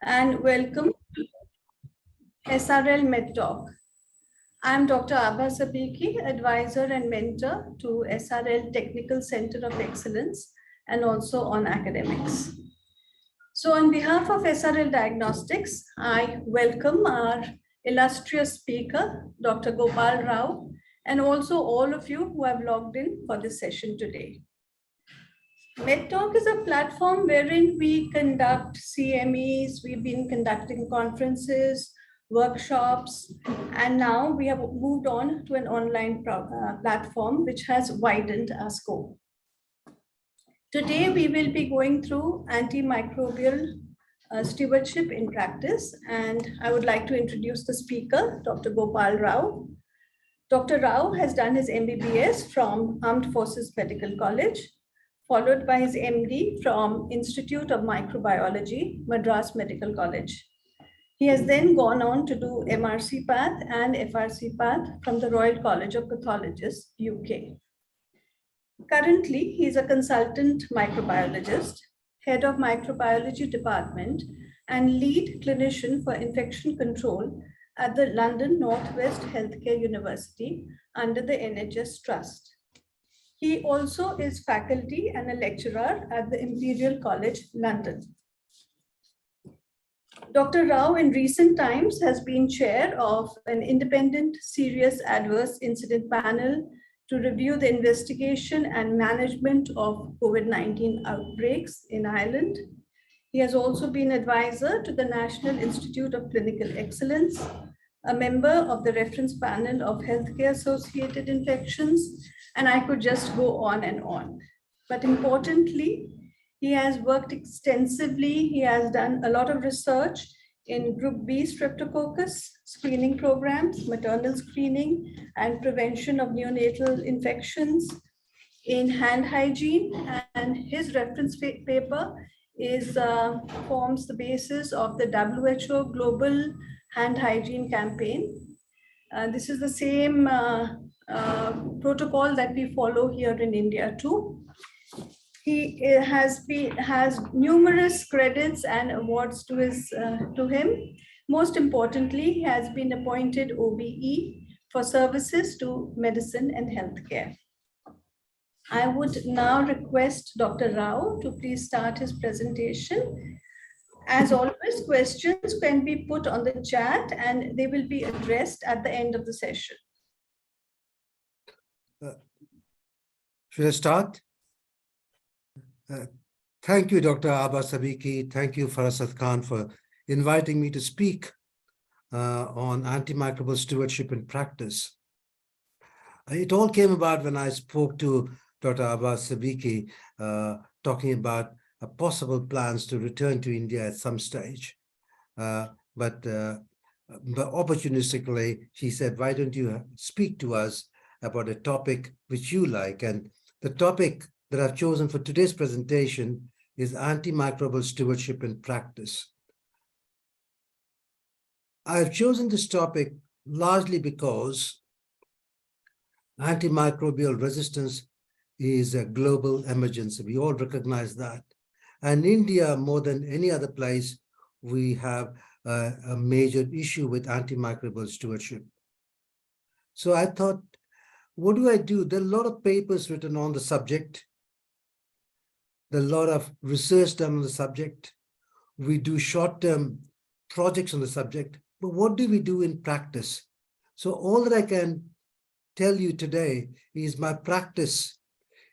and welcome to SRL MedTalk. I'm Dr. Abha Sabiki, advisor and mentor to SRL Technical Center of Excellence and also on academics. So on behalf of SRL Diagnostics, I welcome our illustrious speaker, Dr. Gopal Rao, and also all of you who have logged in for this session today. MedTalk is a platform wherein we conduct CMEs, we've been conducting conferences, workshops, and now we have moved on to an online platform which has widened our scope. Today, we will be going through antimicrobial stewardship in practice, and I would like to introduce the speaker, Dr. Gopal Rao. Dr. Rao has done his MBBS from Armed Forces Medical College, followed by his MD from Institute of Microbiology, Madras Medical College. He has then gone on to do MRC path and FRC path from the Royal College of Pathologists, UK. Currently, he is a consultant microbiologist, head of microbiology department, and lead clinician for infection control at the London Northwest Healthcare University under the NHS Trust. He also is faculty and a lecturer at the Imperial College, London. Dr. Rao in recent times has been chair of an independent serious adverse incident panel to review the investigation and management of COVID-19 outbreaks in Ireland. He has also been advisor to the National Institute of Clinical Excellence, a member of the reference panel of healthcare-associated infections, and I could just go on and on. But importantly, he has worked extensively. He has done a lot of research in Group B streptococcus screening programs, maternal screening, and prevention of neonatal infections, in hand hygiene, and his reference paper forms the basis of the WHO Global Hand Hygiene Campaign. This is the same protocol that we follow here in India too. He has numerous credits and awards to him. Most importantly, he has been appointed OBE for services to medicine and healthcare. I would now request Dr. Rao to please start his presentation. As always, questions can be put on the chat and they will be addressed at the end of the session. Should I start? Thank you, Dr. Abha Sabiki. Thank you, Farasat Khan, for inviting me to speak on antimicrobial stewardship in practice. It all came about when I spoke to Dr. Abha Sabiki, talking about possible plans to return to India at some stage. But opportunistically, she said, why don't you speak to us about a topic which you like? And the topic that I've chosen for today's presentation is antimicrobial stewardship in practice. I've chosen this topic largely because antimicrobial resistance is a global emergency. We all recognize that. And India, more than any other place, we have a major issue with antimicrobial stewardship. So I thought, what do I do? There are a lot of papers written on the subject. There are a lot of research done on the subject. We do short-term projects on the subject, but what do we do in practice? So all that I can tell you today is my practice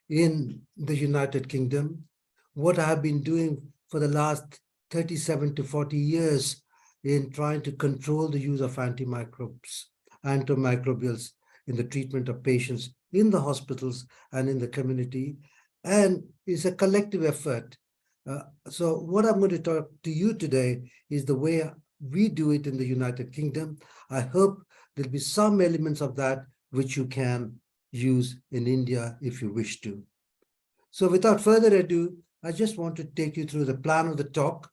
in the United Kingdom, what I have been doing for the last 37 to 40 years in trying to control the use of antimicrobials in the treatment of patients in the hospitals and in the community. And it's a collective effort. So what I'm going to talk to you today is the way we do it in the United Kingdom. I hope there'll be some elements of that which you can use in India if you wish to. So without further ado, I just want to take you through the plan of the talk.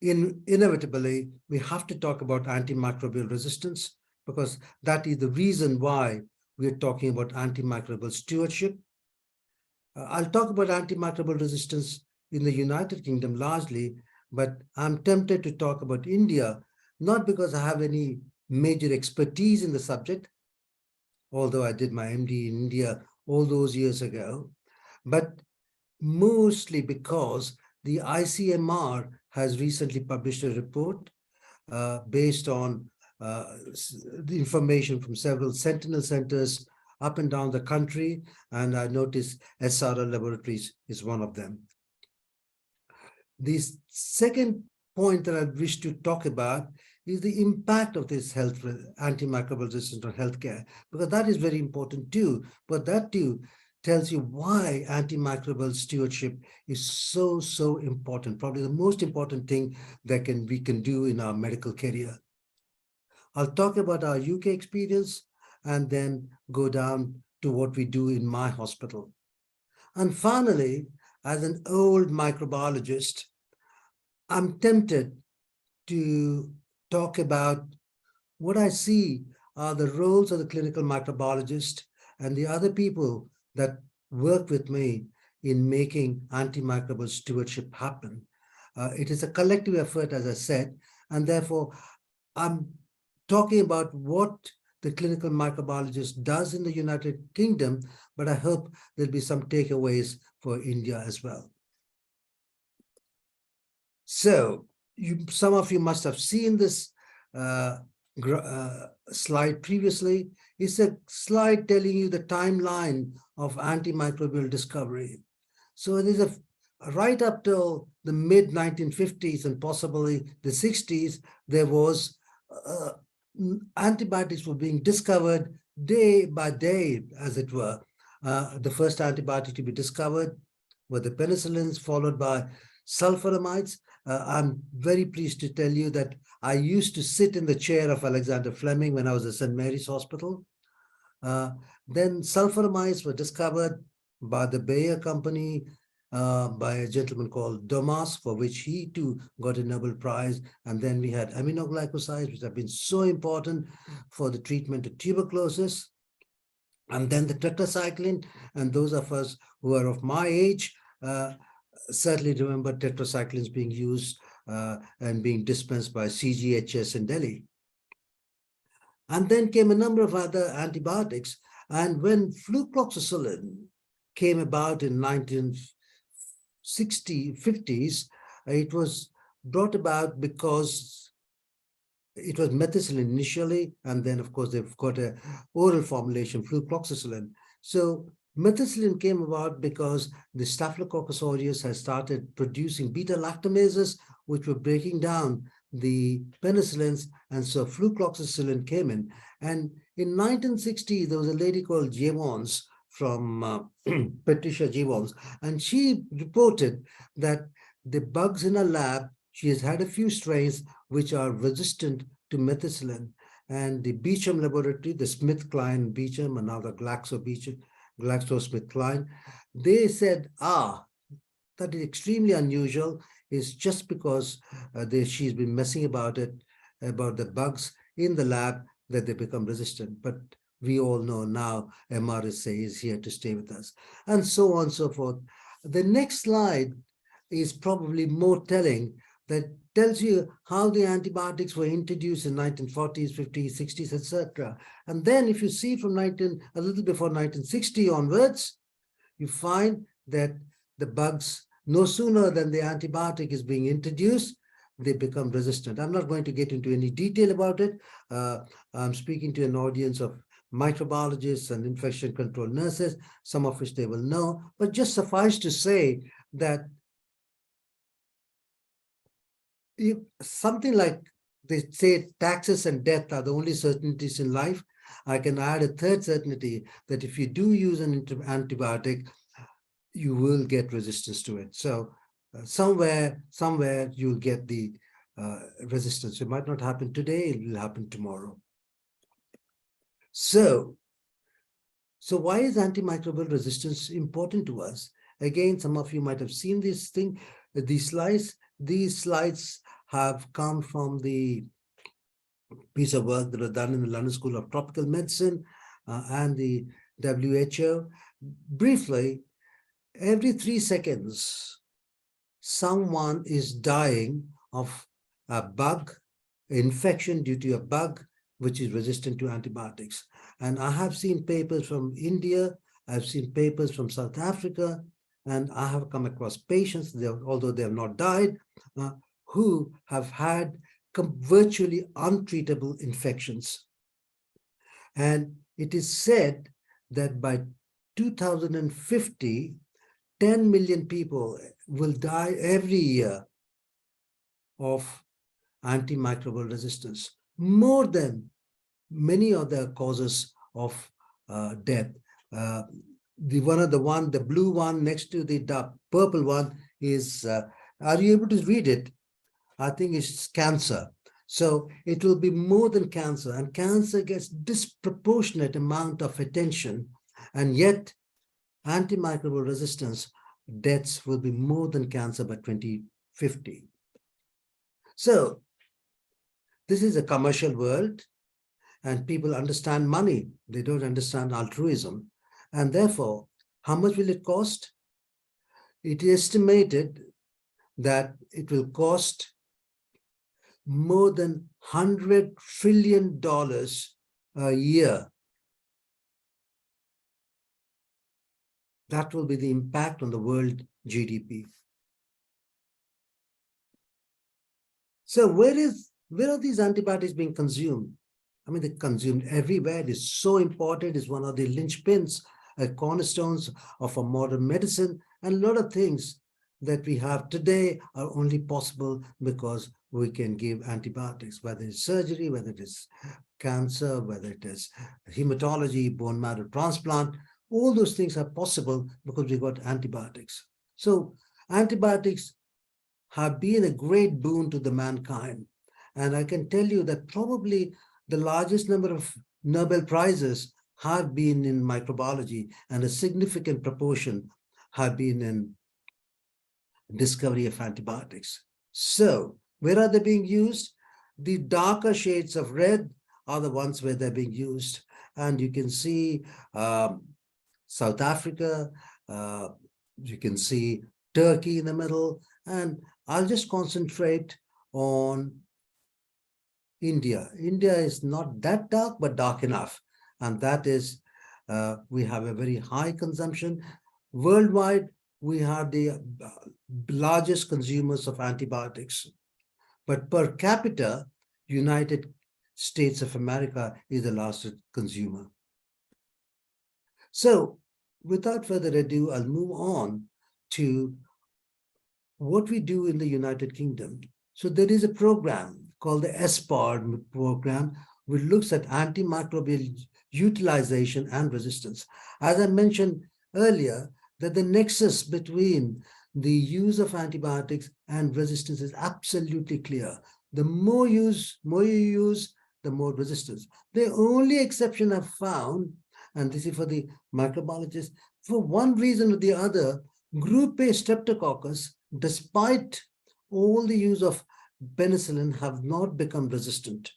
Inevitably, we have to talk about antimicrobial resistance because that is the reason why we're talking about antimicrobial stewardship. I'll talk about antimicrobial resistance in the United Kingdom largely, But I'm tempted to talk about India, not because I have any major expertise in the subject, although I did my MD in India all those years ago, but mostly because the ICMR has recently published a report based on the information from several sentinel centers up and down the country, and I noticed SRL Laboratories is one of them. The second point that I wish to talk about is the impact of this antimicrobial resistance on healthcare, because that is very important too. But that too tells you why antimicrobial stewardship is so important, probably the most important thing that we can do in our medical career. I'll talk about our UK experience and then go down to what we do in my hospital. And finally, as an old microbiologist, I'm tempted to talk about what I see are the roles of the clinical microbiologist and the other people that work with me in making antimicrobial stewardship happen. It is a collective effort, as I said, and therefore I'm talking about what the clinical microbiologist does in the United Kingdom, but I hope there'll be some takeaways for India as well. So some of you must have seen this slide previously. It's a slide telling you the timeline of antimicrobial discovery. So it is right up till the mid 1950s and possibly the 60s, there was antibiotics were being discovered day by day, as it were. The first antibiotic to be discovered were the penicillins, followed by sulfonamides. I'm very pleased to tell you that I used to sit in the chair of Alexander Fleming when I was at St. Mary's Hospital. Then sulfonamides were discovered by the Bayer company, by a gentleman called Domas, for which he too got a Nobel Prize. And then we had aminoglycosides, which have been so important for the treatment of tuberculosis. And then the tetracycline, and those of us who are of my age certainly remember tetracyclines being used and being dispensed by CGHS in Delhi. And then came a number of other antibiotics. And when flucloxacillin came about in 1950s, it was brought about because it was methicillin initially, and then of course they've got a oral formulation, flucloxacillin. So methicillin came about because the Staphylococcus aureus has started producing beta-lactamases, which were breaking down the penicillins, and so flucloxacillin came in. And in 1960, there was a lady called Jevons from Patricia Jevons, and she reported that the bugs in her lab, she has had a few strains which are resistant to methicillin. And the Beecham laboratory, the SmithKline Beecham, and now the GlaxoSmithKline, they said, that is extremely unusual. It's just because she's been messing about the bugs in the lab, that they become resistant. But we all know now MRSA is here to stay with us, and so on and so forth. The next slide is probably more telling, that tells you how the antibiotics were introduced in 1940s, 50s, 60s, etc. And then if you see from a little before 1960 onwards, you find that the bugs, no sooner than the antibiotic is being introduced, they become resistant. I'm not going to get into any detail about it. I'm speaking to an audience of microbiologists and infection control nurses, some of which they will know, but just suffice to say that something like they say taxes and death are the only certainties in life. I can add a third certainty, that if you do use an antibiotic, you will get resistance to it. So somewhere you'll get the resistance. It might not happen today, it will happen tomorrow. So why is antimicrobial resistance important to us? Again, some of you might have seen these slides. These slides have come from the piece of work that was done in the London School of Tropical Medicine and the WHO. Briefly, every 3 seconds, someone is dying of a bug, infection due to a bug which is resistant to antibiotics. And I have seen papers from India, I've seen papers from South Africa, and I have come across patients, although they have not died, who have had virtually untreatable infections. And it is said that by 2050, 10 million people will die every year of antimicrobial resistance, more than many other causes of death. The blue one next to the dark purple one is, are you able to read it? I think it's cancer. So it will be more than cancer, and cancer gets disproportionate amount of attention, and yet antimicrobial resistance deaths will be more than cancer by 2050. So this is a commercial world, and people understand money. They don't understand altruism. And therefore, how much will it cost? It is estimated that it will cost more than $100 trillion a year. That will be the impact on the world GDP. So where are these antibiotics being consumed? I mean, they're consumed everywhere. It is so important. It's one of the linchpins, cornerstones of a modern medicine, and a lot of things that we have today are only possible because we can give antibiotics, whether it's surgery, whether it is cancer, whether it is hematology, bone marrow transplant. All those things are possible because we got antibiotics. So antibiotics have been a great boon to the mankind. And I can tell you that probably the largest number of Nobel Prizes have been in microbiology, and a significant proportion have been in discovery of antibiotics. So where are they being used? The darker shades of red are the ones where they're being used. And you can see South Africa, you can see Turkey in the middle, and I'll just concentrate on India. India is not that dark, but dark enough. And that is, we have a very high consumption. Worldwide, we have the largest consumers of antibiotics. But per capita, United States of America is the largest consumer. So without further ado, I'll move on to what we do in the United Kingdom. So there is a program called the SPARD program, which looks at antimicrobial utilization and resistance. As I mentioned earlier, that the nexus between the use of antibiotics and resistance is absolutely clear. The more you use, the more resistance. The only exception I've found, and this is for the microbiologists, for one reason or the other, group A streptococcus, despite all the use of penicillin, have not become resistant.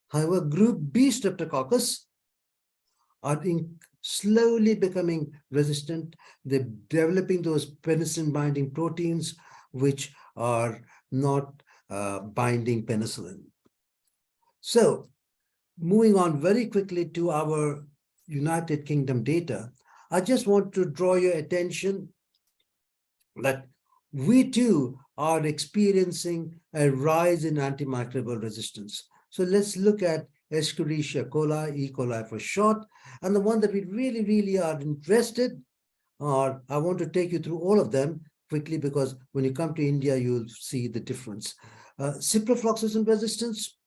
However, group B streptococcus are slowly becoming resistant. They're developing those penicillin binding proteins which are not binding penicillin. So moving on very quickly to our United Kingdom data, I just want to draw your attention that we too are experiencing a rise in antimicrobial resistance. So let's look at Escherichia coli, E. coli for short, and the one that we really are interested, or I want to take you through all of them quickly, because when you come to India, you'll see the difference. Ciprofloxacin resistance,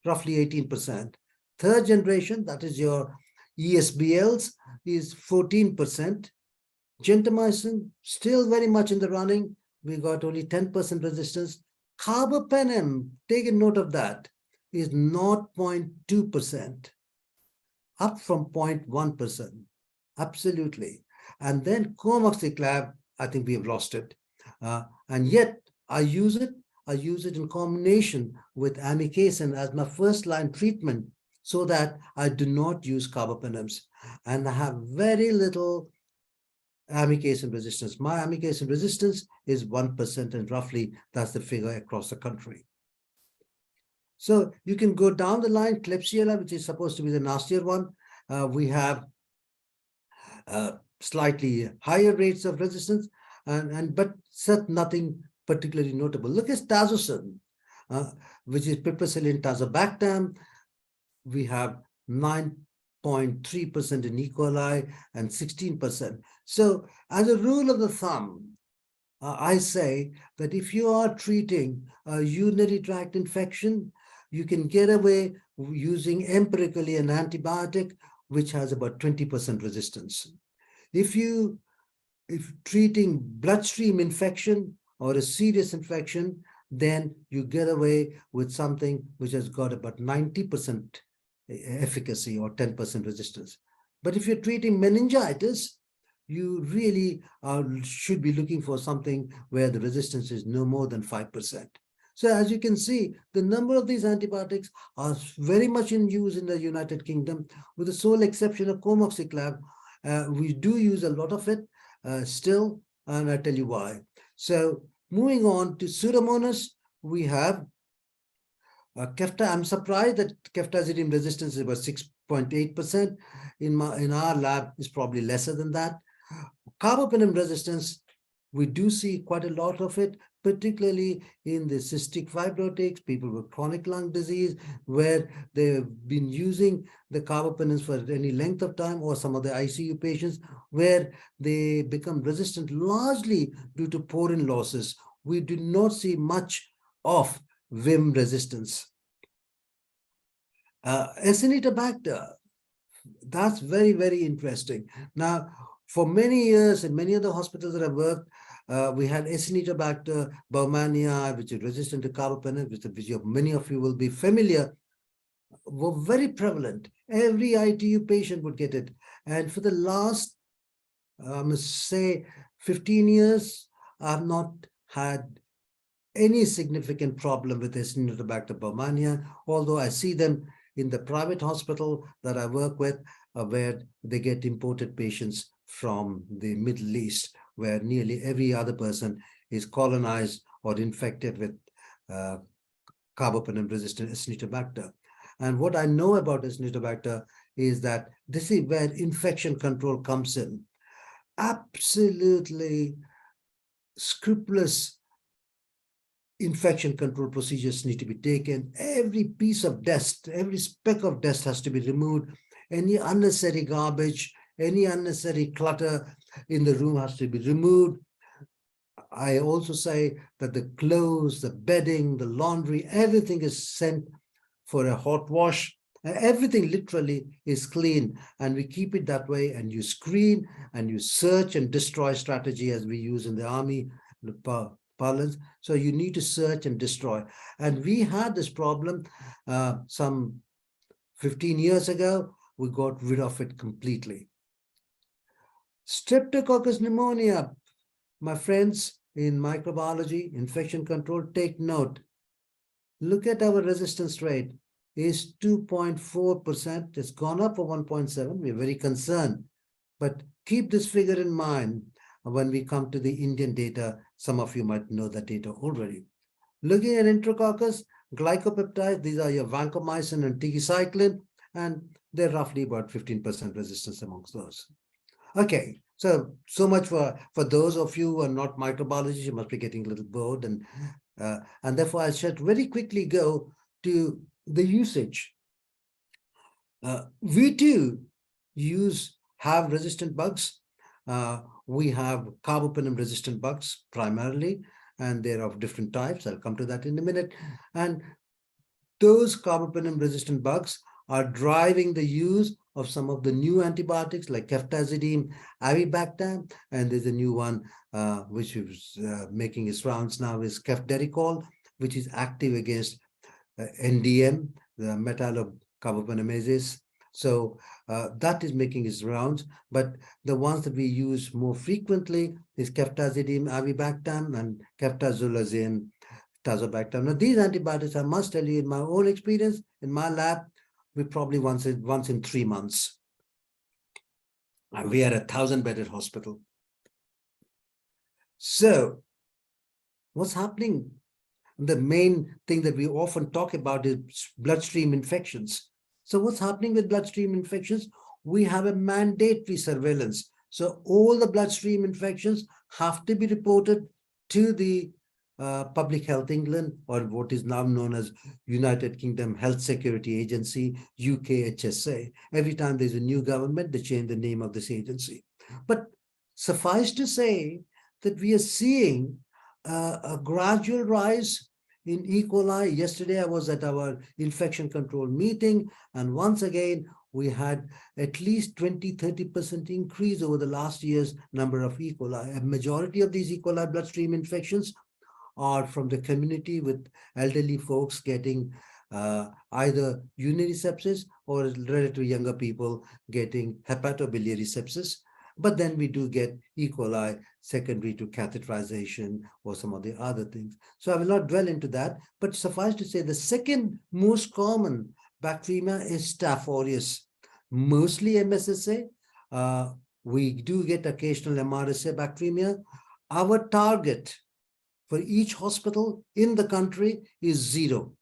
roughly 18%. Third generation, that is your ESBLs, is 14%. Gentamicin, still very much in the running. We got only 10% resistance. Carbapenem, take a note of that, is 0.2%, up from 0.1%. Absolutely. And then comoxiclav, I think we have lost it. And yet I use it in combination with amikacin as my first line treatment, so that I do not use carbapenems. And I have very little amikacin resistance. My amikacin resistance is 1%, and roughly that's the figure across the country. So you can go down the line. Klebsiella, which is supposed to be the nastier one, we have slightly higher rates of resistance, but nothing particularly notable. Look at tazocin, which is piperacillin tazobactam. We have 9.3% in E. coli and 16%. So as a rule of the thumb, I say that if you are treating a urinary tract infection, you can get away using empirically an antibiotic which has about 20% resistance. If treating bloodstream infection or a serious infection, then you get away with something which has got about 90% efficacy or 10% resistance. But if you're treating meningitis, you really should be looking for something where the resistance is no more than 5%. So as you can see, the number of these antibiotics are very much in use in the United Kingdom, with the sole exception of comoxiclav. We do use a lot of it still, and I'll tell you why. So moving on to Pseudomonas, we have I'm surprised that ceftazidime resistance is about 6.8%. In our lab, is probably lesser than that. Carbapenem resistance, we do see quite a lot of it, particularly in the cystic fibrotics, people with chronic lung disease, where they've been using the carbapenems for any length of time, or some of the ICU patients where they become resistant largely due to porin losses. We do not see much of Vim resistance. Acinetobacter, that's very, very interesting. Now, for many years in many of the hospitals that I've worked, we had Acinetobacter baumannii, which is resistant to carbapenem, which many of you will be familiar, were very prevalent. Every ITU patient would get it. And for the last, I must say, 15 years, I've not had any significant problem with Acinetobacter baumannii, although I see them in the private hospital that I work with, where they get imported patients from the Middle East, where nearly every other person is colonized or infected with carbapenem-resistant Acinetobacter. And what I know about Acinetobacter is that this is where infection control comes in. Absolutely scrupulous infection control procedures need to be taken. Every piece of dust, every speck of dust has to be removed. Any unnecessary garbage, any unnecessary clutter in the room has to be removed. I also say that the clothes, the bedding, the laundry, everything is sent for a hot wash. Everything literally is clean, and we keep it that way. And you screen and you search and destroy strategy, as we use in the army parlance. So you need to search and destroy. And we had this problem some 15 years ago. We got rid of it completely. Streptococcus pneumonia, my friends in microbiology, infection control, take note. Look at our resistance rate is 2.4%. It's gone up for 1.7. We're very concerned. But keep this figure in mind when we come to the Indian data. Some of you might know that data already. Looking at Enterococcus, glycopeptides, these are your vancomycin and tigecycline, and they're roughly about 15% resistance amongst those. Okay, so much for those of you who are not microbiologists. You must be getting a little bored, and therefore I should very quickly go to the usage. We too have resistant bugs. We have carbapenem-resistant bugs primarily, and they're of different types. I'll come to that in a minute. And those carbapenem-resistant bugs are driving the use of some of the new antibiotics like ceftazidime, avibactam, and there's a new one which is making its rounds now, is cefderichol, which is active against NDM, the metallocarbapenemases. So that is making its rounds, but the ones that we use more frequently is ceftazidime, avibactam, and ceftazolazine, tazobactam. Now, these antibiotics, I must tell you, in my own experience, in my lab, we probably once in 3 months. We are a 1,000-bedded hospital. So what's happening? The main thing that we often talk about is bloodstream infections. So what's happening with bloodstream infections? We have a mandatory surveillance. So all the bloodstream infections have to be reported to the Public Health England, or what is now known as United Kingdom Health Security Agency, UKHSA. Every time there's a new government, they change the name of this agency. But suffice to say that we are seeing a gradual rise in E. coli. Yesterday, I was at our infection control meeting, and once again, we had at least 20-30% increase over the last year's number of E. coli. A majority of these E. coli bloodstream infections are from the community, with elderly folks getting either urinary sepsis, or relatively younger people getting hepatobiliary sepsis. But then we do get E. coli secondary to catheterization or some of the other things. So I will not dwell into that, but suffice to say the second most common bacteremia is Staph aureus, mostly MSSA. We do get occasional MRSA bacteremia. Our target for each hospital in the country is 0.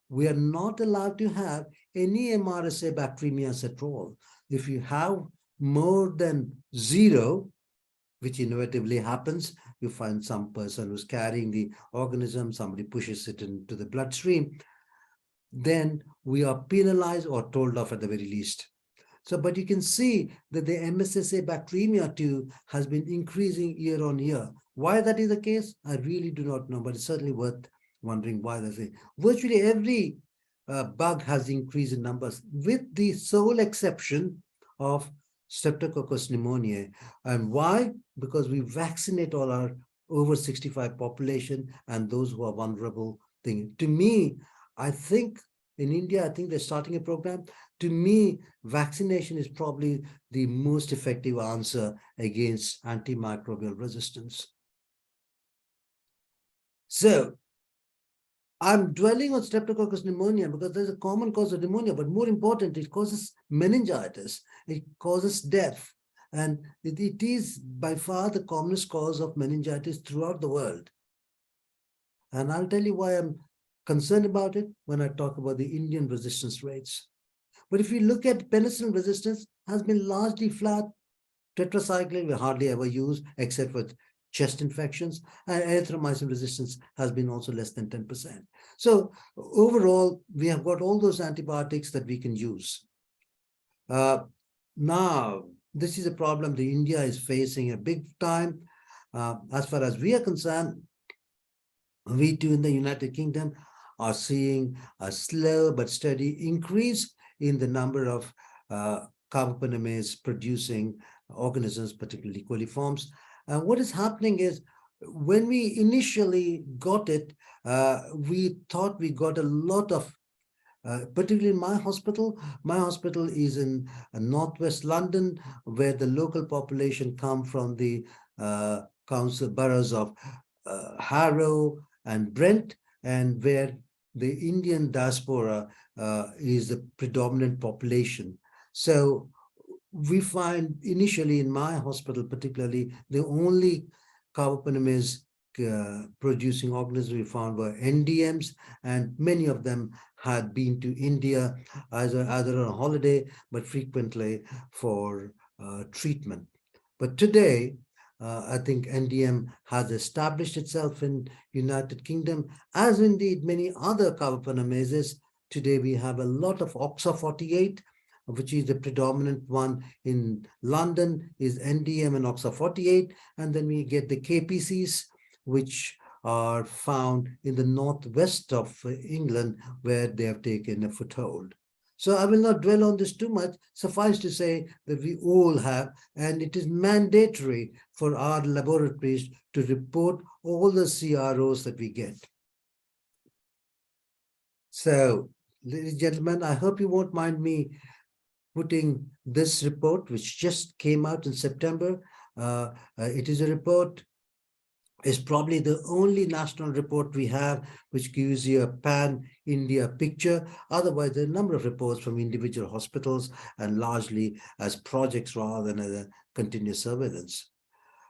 We are not allowed to have any MRSA bacteremias at all. If you have more than 0, which inevitably happens, you find some person who's carrying the organism, somebody pushes it into the bloodstream, then we are penalized or told off at the very least. So, but you can see that the MSSA bacteremia too has been increasing year on year. Why that is the case, I really do not know, but it's certainly worth wondering why that's it. Virtually every bug has increased in numbers, with the sole exception of Streptococcus pneumoniae. And why? Because we vaccinate all our over 65 population and those who are vulnerable thing. To me, I think in India, I think they're starting a program. To me, vaccination is probably the most effective answer against antimicrobial resistance. So I'm dwelling on Streptococcus pneumonia because there's a common cause of pneumonia, but more important, it causes meningitis, it causes death, and it is by far the commonest cause of meningitis throughout the world. And I'll tell you why I'm concerned about it when I talk about the Indian resistance rates. But if you look at penicillin resistance, has been largely flat. Tetracycline we hardly ever use except for chest infections, and erythromycin resistance has been also less than 10%. So overall, we have got all those antibiotics that we can use. Now, this is a problem that India is facing a big time. As far as we are concerned, we too in the United Kingdom are seeing a slow but steady increase in the number of carbapenemase producing organisms, particularly coliforms. And what is happening is, when we initially got it, we thought we got a lot of, particularly in my hospital. My hospital is in northwest London, where the local population come from the council boroughs of Harrow and Brent, and where the Indian diaspora is the predominant population. So we find initially in my hospital, particularly, the only carbapenemase producing organisms we found were NDMs, and many of them had been to India either on holiday, but frequently for treatment. But today, I think NDM has established itself in United Kingdom, as indeed many other carbapenemases. Today we have a lot of OXA48, which is the predominant one in London, is NDM and OXA48. And then we get the KPCs, which are found in the northwest of England, where they have taken a foothold. So I will not dwell on this too much. Suffice to say that we all have, and it is mandatory for our laboratories to report all the CROs that we get. So, ladies and gentlemen, I hope you won't mind me putting this report, which just came out in September. It is a report, is probably the only national report we have which gives you a pan-India picture. Otherwise, there are a number of reports from individual hospitals and largely as projects rather than as a continuous surveillance.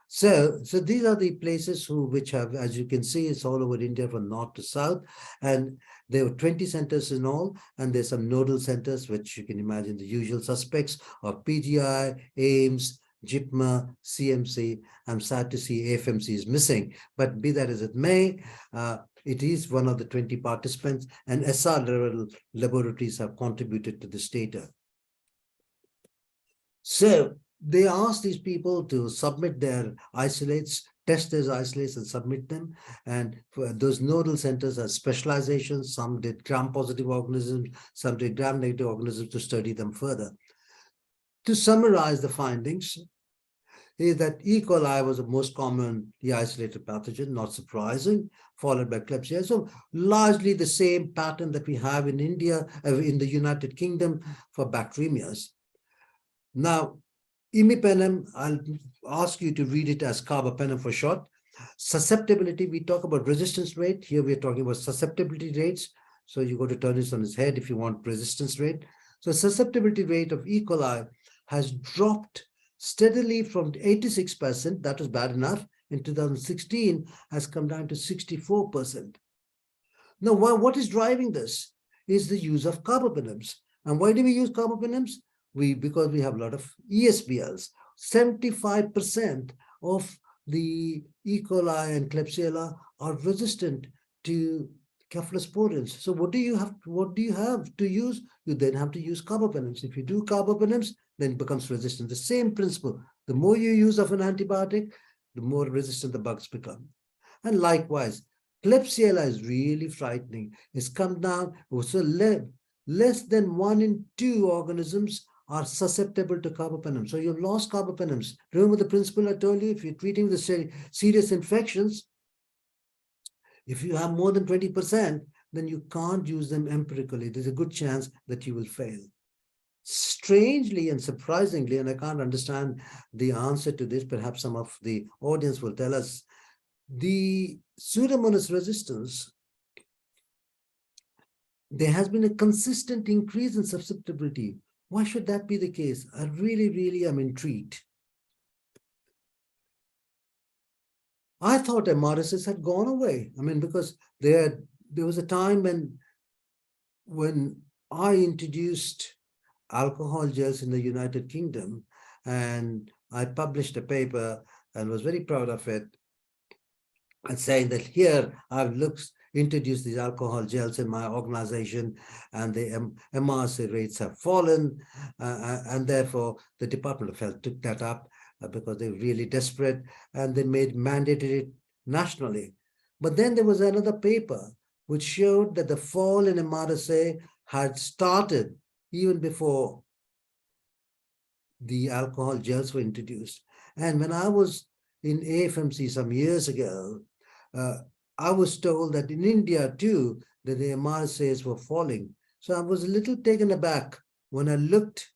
So these are the places which have, as you can see, it's all over India from north to south, and there were 20 centers in all, and there's some nodal centers, which you can imagine the usual suspects of PGI, AIMS, JIPMA, CMC. I'm sad to see AFMC is missing, but be that as it may, it is one of the 20 participants, and SR level laboratories have contributed to this data. So they asked these people to submit their isolates, test their isolates and submit them. And for those nodal centers have specializations. Some did gram-positive organisms, some did gram-negative organisms to study them further. To summarize the findings, is that E. coli was the most commonly isolated pathogen, not surprising, followed by Klebsiella. So largely the same pattern that we have in India, in the United Kingdom for bacteremias. Now, imipenem, I'll ask you to read it as carbapenem for short. Susceptibility, we talk about resistance rate. Here we're talking about susceptibility rates. So you got to turn this on its head if you want resistance rate. So susceptibility rate of E. coli has dropped steadily from 86%, that was bad enough, in 2016, has come down to 64%. Now, what is driving this is the use of carbapenems. And why do we use carbapenems? Because we have a lot of ESBLs. 75% of the E. coli and Klebsiella are resistant to cephalosporins. So what do you have to use? You then have to use carbapenems. If you do carbapenems, then it becomes resistant. The same principle. The more you use of an antibiotic, the more resistant the bugs become. And likewise, Klebsiella is really frightening. It's come down, so less than 1 in 2 organisms are susceptible to carbapenems. So you've lost carbapenems. Remember the principle I told you, if you're treating the serious infections, if you have more than 20%, then you can't use them empirically. There's a good chance that you will fail. Strangely and surprisingly, and I can't understand the answer to this, perhaps some of the audience will tell us, the Pseudomonas resistance, there has been a consistent increase in susceptibility. Why should that be the case? I really am intrigued. I thought MRSAs had gone away. I mean, because there was a time when I introduced alcohol gels in the United Kingdom, and I published a paper and was very proud of it, and saying that here I've introduced these alcohol gels in my organization, and the MRSA rates have fallen, and therefore the Department of Health took that up because they were really desperate, and they mandated it nationally. But then there was another paper which showed that the fall in MRSA had started even before the alcohol gels were introduced. And when I was in AFMC some years ago, I was told that in India too, that the MRSAs were falling. So I was a little taken aback when I looked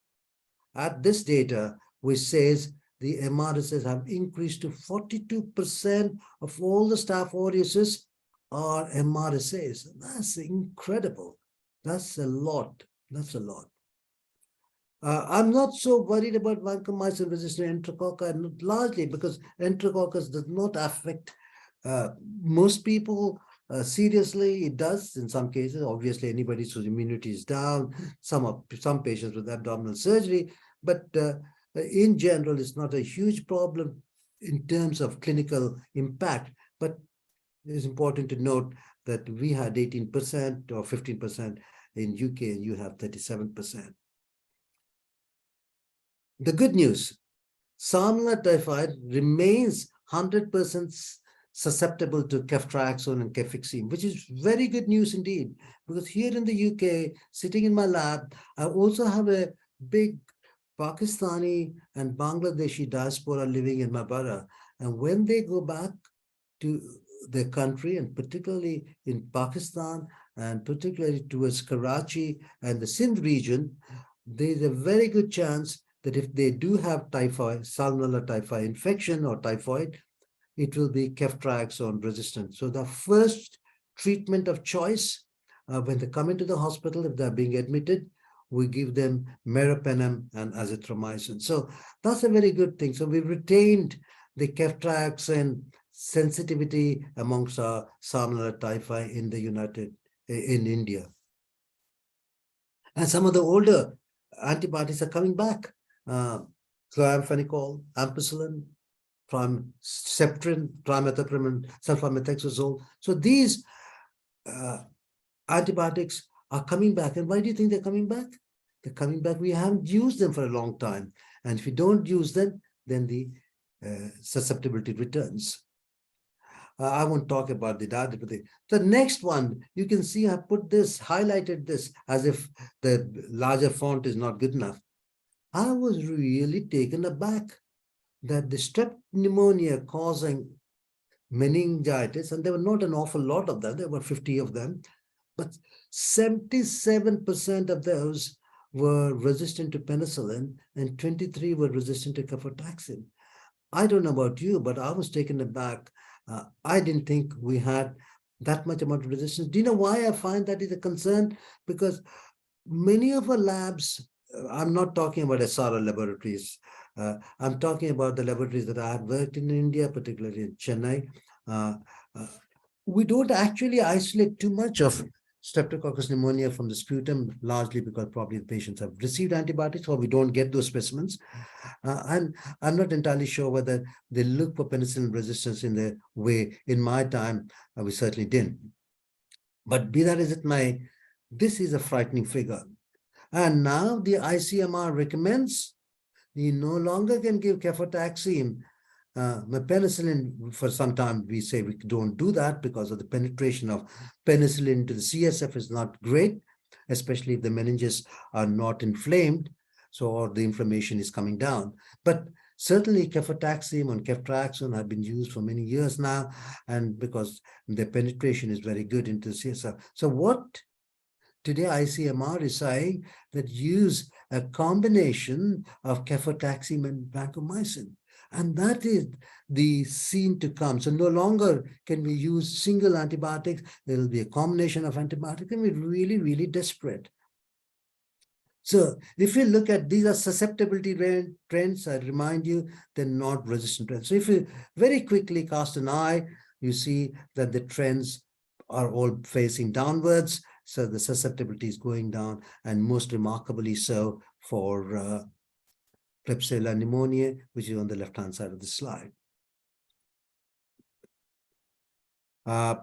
at this data, which says the MRSAs have increased to 42% of all the Staph aureus are MRSAs. That's incredible. That's a lot. That's a lot. I'm not so worried about vancomycin-resistant enterococci, largely because enterococcus does not affect most people seriously. It does in some cases. Obviously, anybody whose immunity is down, some patients with abdominal surgery, but in general, it's not a huge problem in terms of clinical impact. But it's important to note that we had 18% or 15% in UK, and you have 37%. The good news, Salmonella typhi remains 100% susceptible to ceftriaxone and cefixime, which is very good news indeed, because here in the UK, sitting in my lab, I also have a big Pakistani and Bangladeshi diaspora living in my borough. And when they go back to their country, and particularly in Pakistan, and particularly towards Karachi and the Sindh region, there's a very good chance that if they do have typhoid, Salmonella typhi infection or typhoid, it will be ceftriaxone resistant. So the first treatment of choice when they come into the hospital, if they're being admitted, we give them meropenem and azithromycin. So that's a very good thing. So we've retained the ceftriaxone sensitivity amongst Salmonella typhi in India. And some of the older antibiotics are coming back. Chloramphenicol, ampicillin, septrin, trimethoprim, sulfamethoxazole. So these antibiotics are coming back. And why do you think they're coming back? They're coming back. We haven't used them for a long time. And if we don't use them, then the susceptibility returns. I won't talk about the data, but the next one, you can see I put this, highlighted this as if the larger font is not good enough. I was really taken aback that the strep pneumonia causing meningitis, and there were not an awful lot of them, there were 50 of them, but 77% of those were resistant to penicillin and 23 were resistant to cefotaxime. I don't know about you, but I was taken aback. I didn't think we had that much amount of resistance. Do you know why I find that is a concern? Because many of our labs, I'm not talking about SRL laboratories. I'm talking about the laboratories that I have worked in India, particularly in Chennai. We don't actually isolate too much of Streptococcus pneumonia from the sputum, largely because probably the patients have received antibiotics or we don't get those specimens. And I'm not entirely sure whether they look for penicillin resistance in the way in my time, we certainly didn't. But be that as it may, this is a frightening figure. And now the ICMR recommends you no longer can give cefotaxime. Penicillin, for some time, we say we don't do that because of the penetration of penicillin into the CSF is not great, especially if the meninges are not inflamed, so or the inflammation is coming down. But certainly cefotaxime and ceftriaxone have been used for many years now, and because the penetration is very good into the CSF. So what today ICMR is saying that use a combination of cefotaxime and vancomycin. And that is the scene to come. So no longer can we use single antibiotics. There will be a combination of antibiotics, and we're really, really desperate. So if you look at these are susceptibility trends, I remind you, they're not resistant trends. So if you very quickly cast an eye, you see that the trends are all facing downwards. So the susceptibility is going down, and most remarkably so for Klebsiella pneumoniae, which is on the left-hand side of the slide. As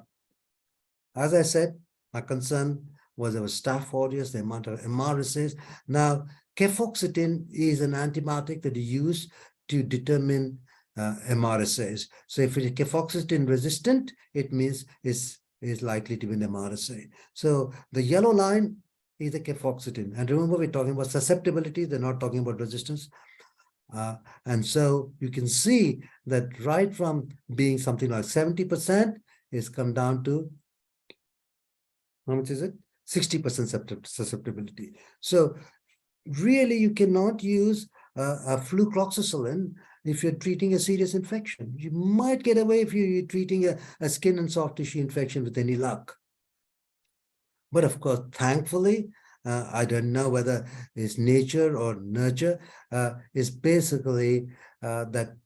I said, my concern was our Staph aureus, the amount of MRSAs. Now, cefoxitin is an antibiotic that is used to determine MRSAs. So if it is cefoxitin resistant, it means is likely to be an MRSA. So the yellow line is the cefoxitin. And remember, we're talking about susceptibility. They're not talking about resistance. And so you can see that right from being something like 70% is come down to, how much is it? 60% susceptibility. So really you cannot use a flucloxacillin if you're treating a serious infection. You might get away if you're treating a skin and soft tissue infection with any luck. But of course, thankfully, I don't know whether it's nature or nurture, is basically that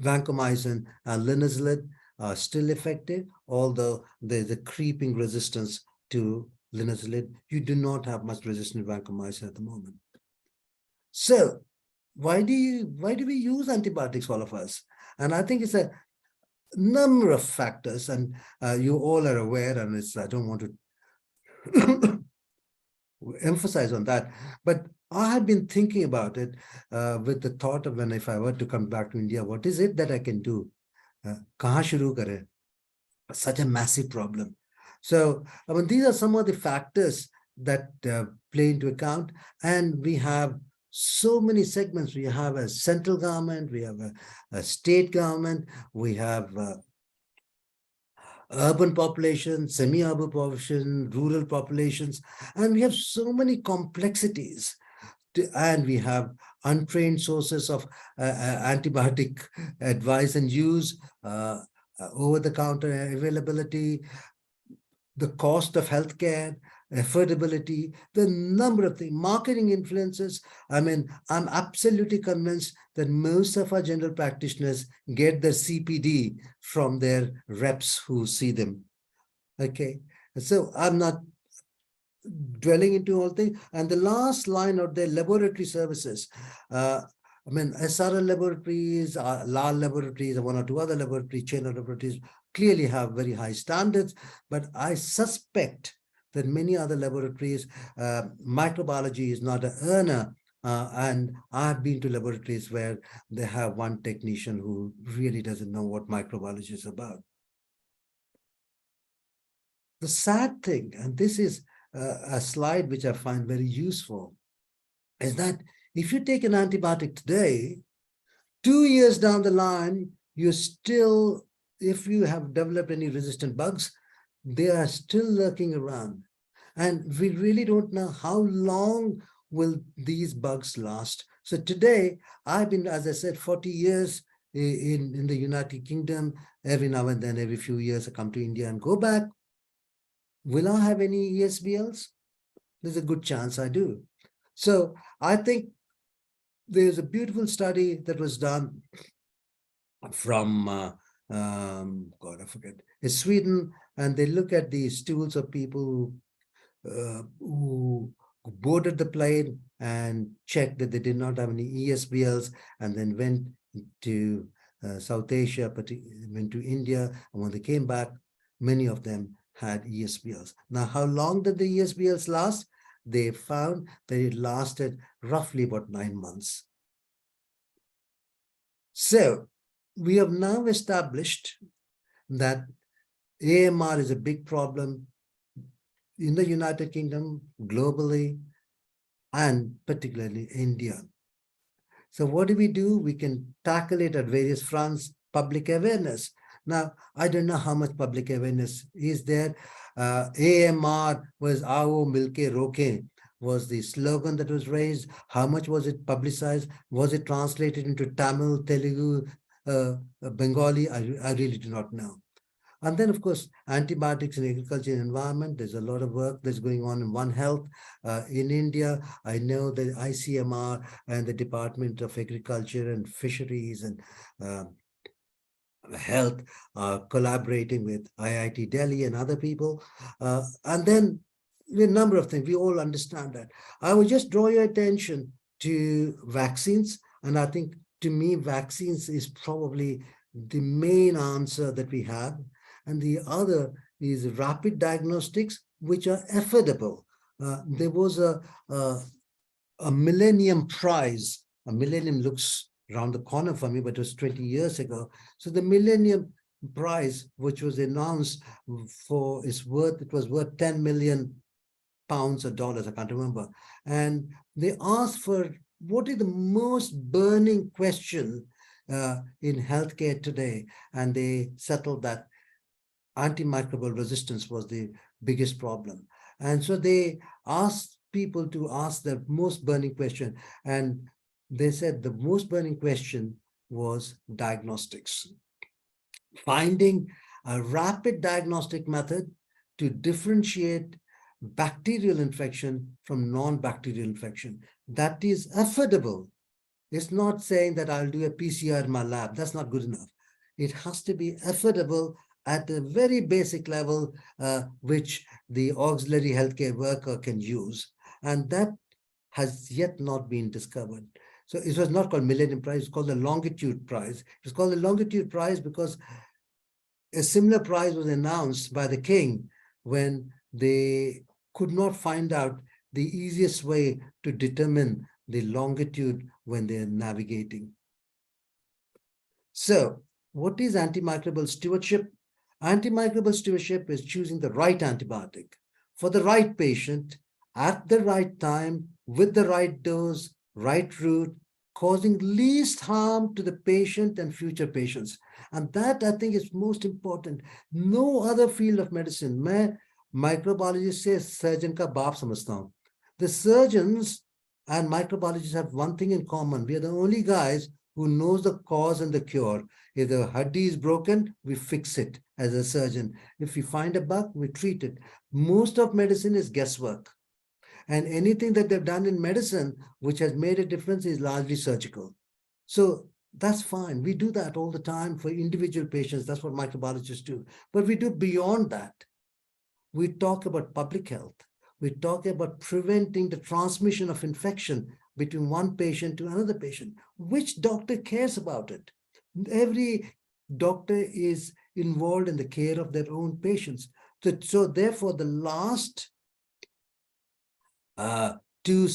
vancomycin and linezolid are still effective, although there's a creeping resistance to linezolid. You do not have much resistance to vancomycin at the moment. So why do we use antibiotics, all of us? And I think it's a number of factors, and you all are aware, and I don't want to emphasize on that, but I have been thinking about it with the thought of if I were to come back to India, what is it that I can do? Kahan shuru kare? Such a massive problem. So I mean, these are some of the factors that play into account, and we have so many segments. We have a central government, we have a state government, we have urban population, semi-urban population, rural populations, and we have so many complexities. And we have untrained sources of antibiotic advice and use, over-the-counter availability, the cost of healthcare, affordability, the number of things, marketing influences. I mean, I'm absolutely convinced that most of our general practitioners get their CPD from their reps who see them. Okay, so I'm not dwelling into all things. And the last line of their laboratory services. I mean, SRL laboratories, LAL laboratories, and one or two other laboratories, chain of laboratories clearly have very high standards. But I suspect that many other laboratories, microbiology is not an earner. And I've been to laboratories where they have one technician who really doesn't know what microbiology is about. The sad thing, and this is a slide which I find very useful, is that if you take an antibiotic today, 2 years down the line, you're still, if you have developed any resistant bugs, they are still lurking around. And we really don't know how long will these bugs last. So today, I've been, as I said, 40 years in the United Kingdom. Every now and then, every few years, I come to India and go back. Will I have any ESBLs? There's a good chance I do. So I think there's a beautiful study that was done from, God, I forget, it's Sweden, and they look at the stools of people who boarded the plane and checked that they did not have any ESBLs, and then went to South Asia, but went to India, and when they came back, many of them had ESBLs. Now, how long did the ESBLs last? They found that it lasted roughly about 9 months. So we have now established that AMR is a big problem in the United Kingdom, globally, and particularly India. So what do? We can tackle it at various fronts. Public awareness. Now, I don't know how much public awareness is there. AMR was Aao Milke Roke was the slogan that was raised. How much was it publicized? Was it translated into Tamil, Telugu, Bengali? I really do not know. And then, of course, antibiotics in agriculture and environment. There's a lot of work that's going on in One Health. In India, I know the ICMR and the Department of Agriculture and Fisheries and Health collaborating with IIT Delhi and other people. And then a number of things. We all understand that. I would just draw your attention to vaccines. And I think, to me, vaccines is probably the main answer that we have. And the other is rapid diagnostics, which are affordable. There was a Millennium Prize. A millennium looks around the corner for me, but it was 20 years ago. So the Millennium Prize, which was announced for its worth, it was worth 10 million pounds or dollars, I can't remember. And they asked for what is the most burning question in healthcare today, and they settled that antimicrobial resistance was the biggest problem. And so they asked people to ask the most burning question, and they said the most burning question was diagnostics. Finding a rapid diagnostic method to differentiate bacterial infection from non-bacterial infection that is affordable. It's not saying that I'll do a PCR in my lab. That's not good enough. It has to be affordable at a very basic level, which the auxiliary healthcare worker can use. And that has yet not been discovered. So it was not called Millennium Prize, it's called the Longitude Prize. It's called the Longitude Prize because a similar prize was announced by the king when they could not find out the easiest way to determine the longitude when they're navigating. So what is antimicrobial stewardship? Antimicrobial stewardship is choosing the right antibiotic for the right patient at the right time with the right dose, right route, causing least harm to the patient and future patients. And that, I think, is most important. No other field of medicine, मैं microbiologist से surgeon का बाप समझता हूँ. The surgeons and microbiologists have one thing in common. We are the only guys who knows the cause and the cure. If the haddi is broken, we fix it as a surgeon. If we find a bug, we treat it. Most of medicine is guesswork. And anything that they've done in medicine, which has made a difference, is largely surgical. So that's fine. We do that all the time for individual patients. That's what microbiologists do. But we do beyond that. We talk about public health. We talk about preventing the transmission of infection between one patient to another patient. Which doctor cares about it? Every doctor is involved in the care of their own patients. So therefore, the last two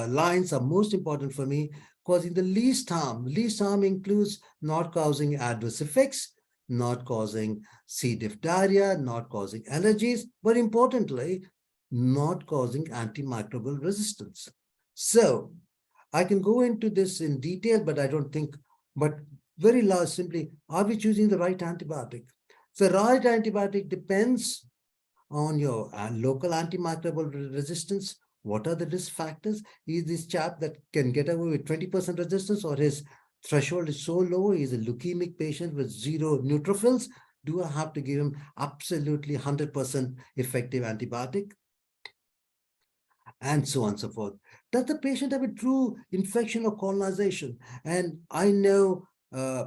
lines are most important for me, causing the least harm. Least harm includes not causing adverse effects, not causing C. diff diarrhea, not causing allergies, but importantly, not causing antimicrobial resistance. So I can go into this in detail, but I don't think, but very large, simply, are we choosing the right antibiotic? The right antibiotic depends on your local antimicrobial resistance. What are the risk factors? Is this chap that can get away with 20% resistance, or his threshold is so low, he's a leukemic patient with zero neutrophils? Do I have to give him absolutely 100% effective antibiotic? And so on and so forth. Does the patient have a true infection or colonization? And I know a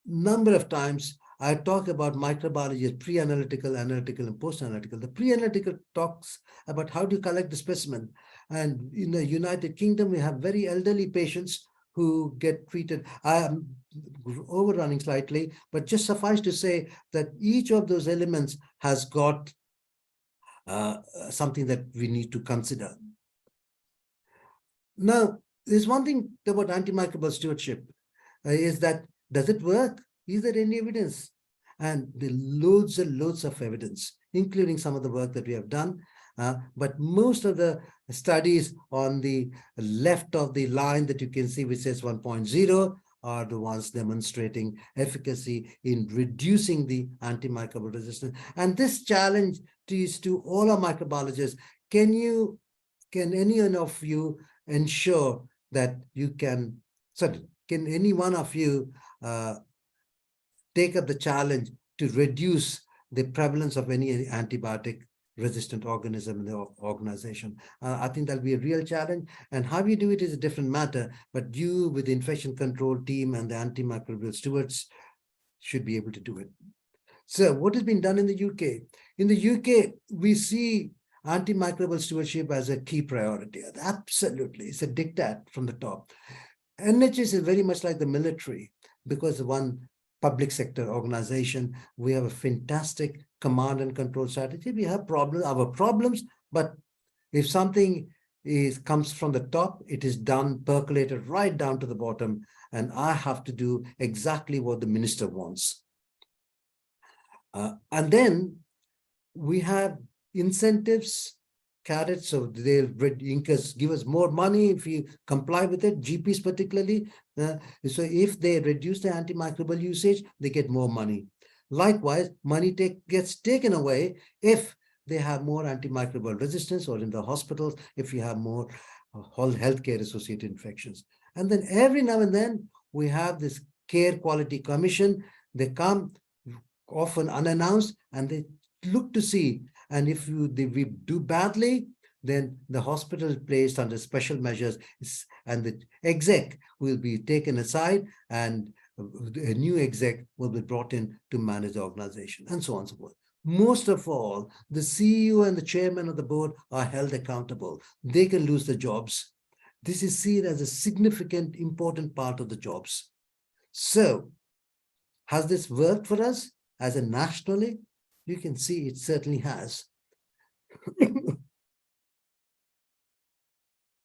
number of times I talk about microbiology as pre-analytical, analytical, and post-analytical. The pre-analytical talks about how to collect the specimen. And in the United Kingdom, we have very elderly patients who get treated. I'm overrunning slightly, but just suffice to say that each of those elements has got something that we need to consider. Now, there's one thing about antimicrobial stewardship, is that, does it work? Is there any evidence? And there are loads and loads of evidence, including some of the work that we have done. But most of the studies on the left of the line that you can see, which says 1.0, are the ones demonstrating efficacy in reducing the antimicrobial resistance. And this challenge is to all our microbiologists. Can any one of you ensure that you can any one of you take up the challenge to reduce the prevalence of any antibiotic resistant organism in the organization? I think that'll be a real challenge. And how you do it is a different matter, but you with the infection control team and the antimicrobial stewards should be able to do it. So what has been done in the UK? In the UK, we see antimicrobial stewardship as a key priority. Absolutely, it's a diktat from the top. NHS is very much like the military, because one public sector organization, we have a fantastic command and control strategy. We have our problems, but if something comes from the top, it is done, percolated right down to the bottom, and I have to do exactly what the minister wants. And then we have incentives, carrots, so they'll give us more money if we comply with it, GPs particularly. So if they reduce the antimicrobial usage, they get more money. Likewise, money gets taken away if they have more antimicrobial resistance, or in the hospitals, if you have more healthcare associated infections. And then every now and then, we have this Care Quality Commission. They come often unannounced, and they look to see, and if we do badly, then the hospital is placed under special measures, and the exec will be taken aside, and a new exec will be brought in to manage the organization, and so on and so forth. Most of all, the CEO and the chairman of the board are held accountable. They can lose their jobs. This is seen as a significant, important part of the jobs. So, has this worked for us as a nationally? You can see it certainly has.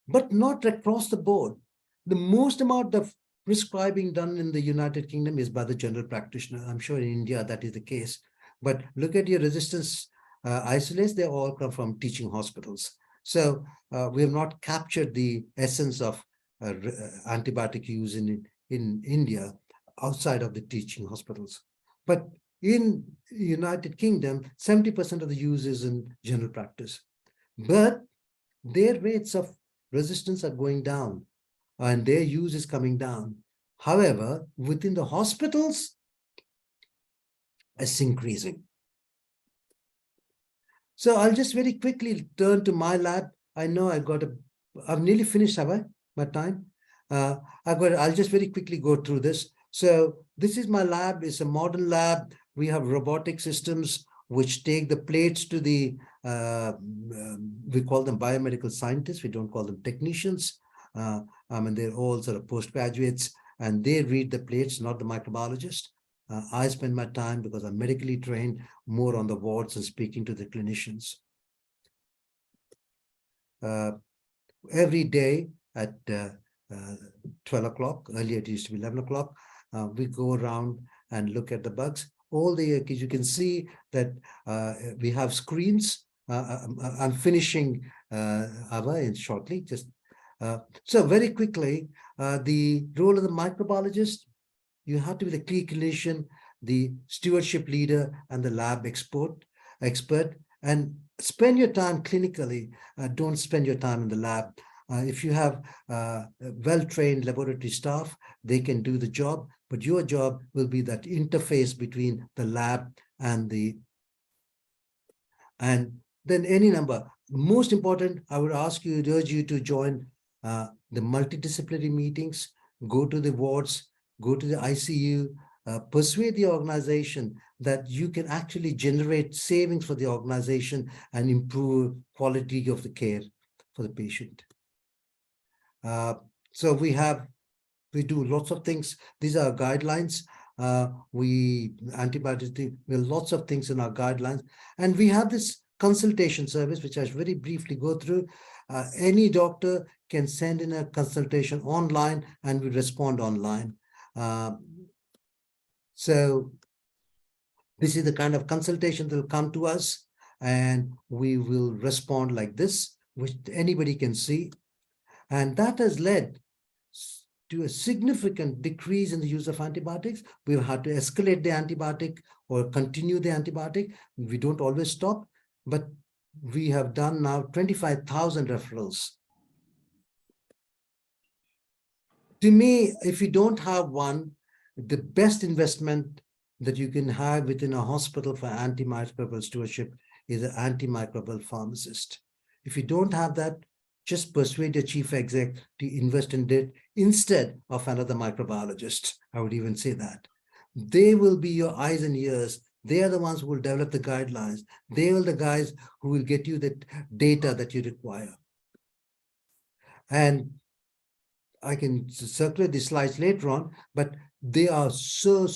But not across the board. The most amount of prescribing done in the United Kingdom is by the general practitioner. I'm sure in India that is the case. But look at your resistance isolates, they all come from teaching hospitals. So we have not captured the essence of antibiotic use in India outside of the teaching hospitals. But in the United Kingdom, 70% of the use is in general practice. But their rates of resistance are going down, and their use is coming down. However, within the hospitals, it's increasing. So I'll just very quickly turn to my lab. I know I've nearly finished, have I? My time? I'll just very quickly go through this. So this is my lab. It's a modern lab. We have robotic systems which take the plates to the, we call them biomedical scientists. We don't call them technicians. They're all sort of postgraduates, and they read the plates, not the microbiologist. I spend my time, because I'm medically trained, more on the wards and speaking to the clinicians. Every day at 12 o'clock, earlier it used to be 11 o'clock, we go around and look at the bugs. All the, you can see that we have screens. I'm finishing shortly. Just so very quickly, the role of the microbiologist: you have to be the key clinician, the stewardship leader, and the lab expert, and spend your time clinically. Don't spend your time in the lab. If you have well-trained laboratory staff, they can do the job, but your job will be that interface between the lab and then any number. Most important, I would urge you to join the multidisciplinary meetings, go to the wards, go to the ICU, persuade the organization that you can actually generate savings for the organization and improve quality of the care for the patient. So we do lots of things. These are guidelines. Antibiotics, we have lots of things in our guidelines. And we have this consultation service, which I very briefly go through. Any doctor can send in a consultation online, and we respond online. So this is the kind of consultation that will come to us, and we will respond like this, which anybody can see. And that has led to a significant decrease in the use of antibiotics. We've had to escalate the antibiotic or continue the antibiotic. We don't always stop, but we have done now 25,000 referrals. To me, if you don't have one, the best investment that you can have within a hospital for antimicrobial stewardship is an antimicrobial pharmacist. If you don't have that, just persuade your chief exec to invest in it instead of another microbiologist. I would even say that. They will be your eyes and ears. They are the ones who will develop the guidelines. They are the guys who will get you the data that you require. And I can circulate the slides later on, but they are so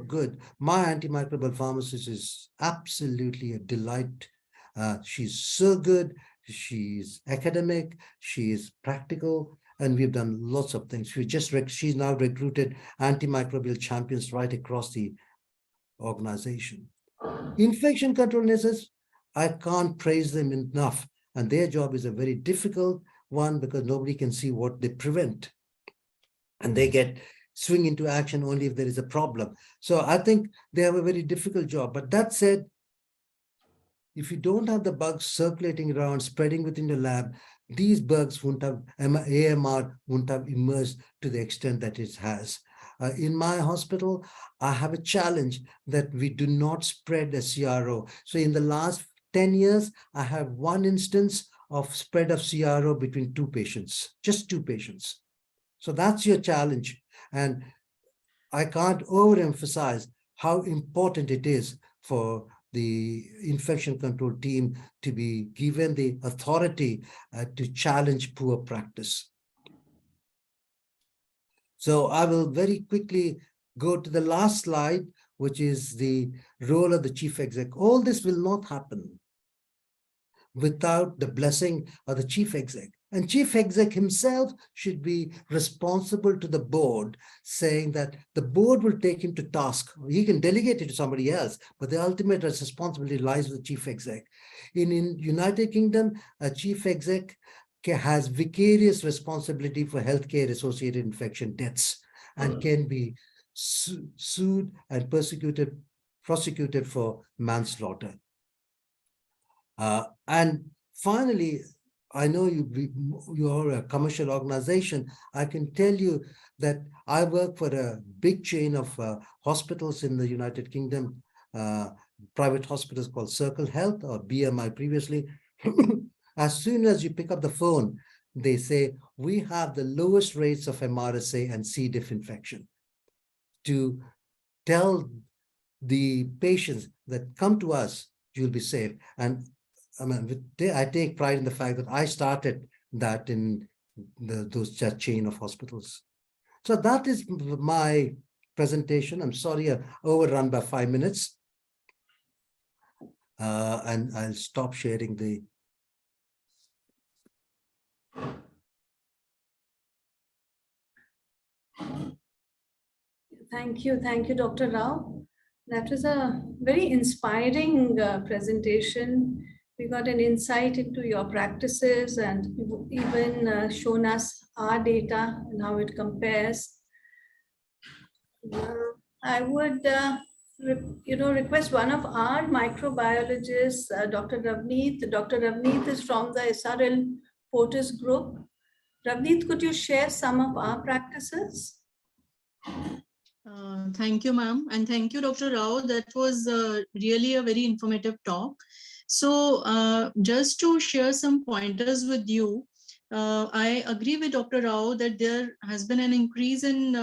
good. My antimicrobial pharmacist is absolutely a delight. She's so good. She's academic, she's practical, and we've done lots of things. She's now recruited antimicrobial champions right across the organization. Infection control nurses, I can't praise them enough. And their job is a very difficult one, because nobody can see what they prevent. And they swing into action only if there is a problem. So I think they have a very difficult job. But that said, if you don't have the bugs circulating around, spreading within the lab, these bugs wouldn't have, AMR wouldn't have emerged to the extent that it has. In my hospital, I have a challenge that we do not spread a CRO. So in the last 10 years, I have one instance of spread of CRO between two patients, just two patients. So that's your challenge. And I can't overemphasize how important it is for the infection control team to be given the authority to challenge poor practice. So I will very quickly go to the last slide, which is the role of the chief exec. All this will not happen without the blessing of the chief exec. And chief exec himself should be responsible to the board, saying that the board will take him to task. He can delegate it to somebody else, but the ultimate responsibility lies with the chief exec. In United Kingdom, a chief exec has vicarious responsibility for healthcare associated infection deaths and can be sued and prosecuted for manslaughter. And finally, I know you're a commercial organization. I can tell you that I work for a big chain of hospitals in the United Kingdom, uh, private hospitals called Circle Health or BMI previously. As soon as you pick up the phone, they say, we have the lowest rates of MRSA and C. diff infection. To tell the patients that come to us, you'll be safe. And I mean, I take pride in the fact that I started that in those chain of hospitals. So that is my presentation. I'm sorry I overrun by 5 minutes. And I'll stop sharing the. Thank you, Dr. Rao. That was a very inspiring presentation. We got an insight into your practices, and you've even shown us our data and how it compares. I would, request one of our microbiologists, Dr. Ravneet. Dr. Ravneet is from the SRL Portis group. Ravneet, could you share some of our practices? Thank you, ma'am. And thank you, Dr. Rao. That was really a very informative talk. So just to share some pointers with you, I agree with Dr. Rao that there has been an increase in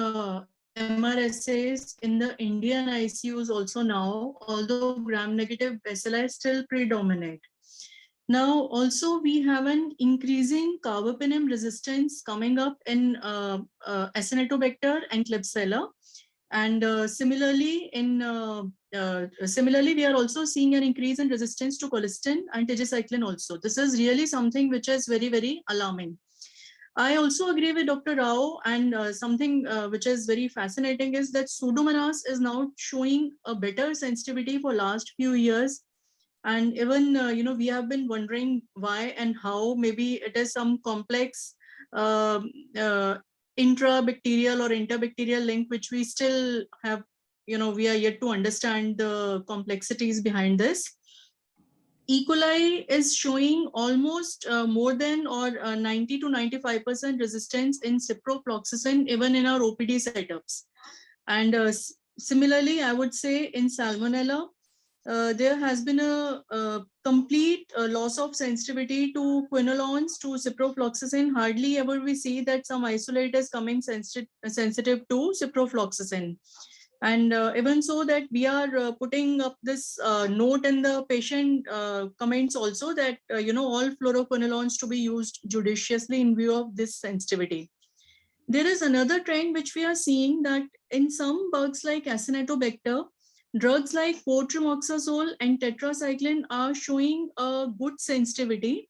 MRSAs in the Indian ICUs also now, although gram-negative bacilli still predominate. Now, also we have an increasing carbapenem resistance coming up in Acinetobacter and Klebsiella. And similarly, we are also seeing an increase in resistance to colistin and tigecycline also. This is really something which is very, very alarming. I also agree with Dr. Rao, and something which is very fascinating is that Pseudomonas is now showing a better sensitivity for last few years. And even, we have been wondering why and how. Maybe it is some complex intrabacterial or interbacterial link, which we still have, we are yet to understand the complexities behind this. E. coli is showing almost more than or 90 to 95% resistance in ciprofloxacin, even in our OPD setups. And similarly, I would say in Salmonella, there has been a complete loss of sensitivity to quinolones, to ciprofloxacin. Hardly ever we see that some isolate is coming sensitive to ciprofloxacin. And even so that we are putting up this note in the patient comments also that, all fluoroquinolones to be used judiciously in view of this sensitivity. There is another trend which we are seeing, that in some bugs like Acinetobacter, drugs like cotrimoxazole and tetracycline are showing a good sensitivity,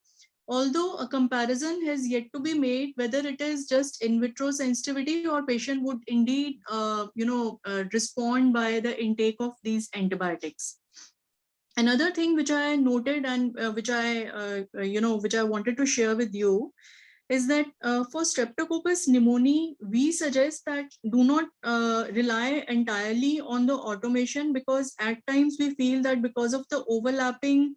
although a comparison has yet to be made whether it is just in vitro sensitivity or patient would indeed, respond by the intake of these antibiotics. Another thing which I noted and which I wanted to share with you is that for Streptococcus pneumoniae, we suggest that do not rely entirely on the automation, because at times we feel that because of the overlapping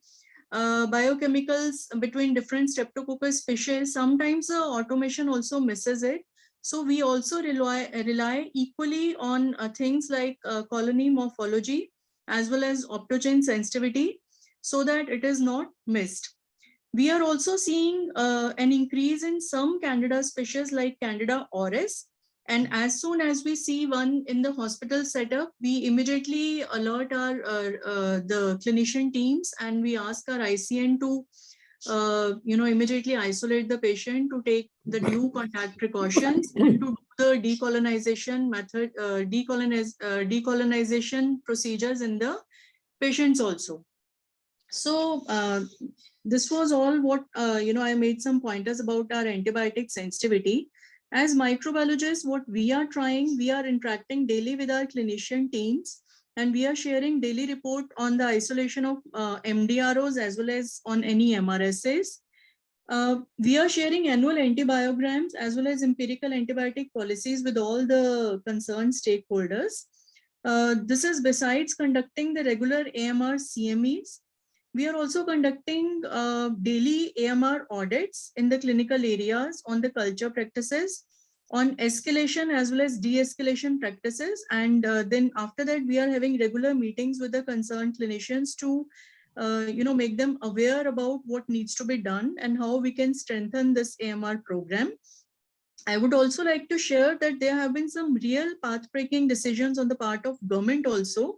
biochemicals between different Streptococcus species, sometimes the automation also misses it. So we also rely equally on things like colony morphology as well as optogen sensitivity, so that it is not missed. We are also seeing an increase in some Candida species like Candida auris. And as soon as we see one in the hospital setup, we immediately alert our the clinician teams, and we ask our ICN to immediately isolate the patient, to take the due contact precautions, and to do the decolonization method, decolonization procedures in the patients also. So this was all what, I made some pointers about our antibiotic sensitivity. As microbiologists, what we are trying, we are interacting daily with our clinician teams, and we are sharing daily report on the isolation of MDROs as well as on any MRSAs. We are sharing annual antibiograms as well as empirical antibiotic policies with all the concerned stakeholders. This is besides conducting the regular AMR CMEs. We are also conducting daily AMR audits in the clinical areas on the culture practices, on escalation as well as de-escalation practices. And then after that, we are having regular meetings with the concerned clinicians to make them aware about what needs to be done and how we can strengthen this AMR program. I would also like to share that there have been some real path-breaking decisions on the part of government also,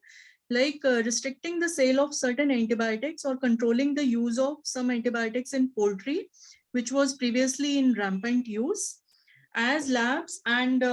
like restricting the sale of certain antibiotics or controlling the use of some antibiotics in poultry, which was previously in rampant use. As labs and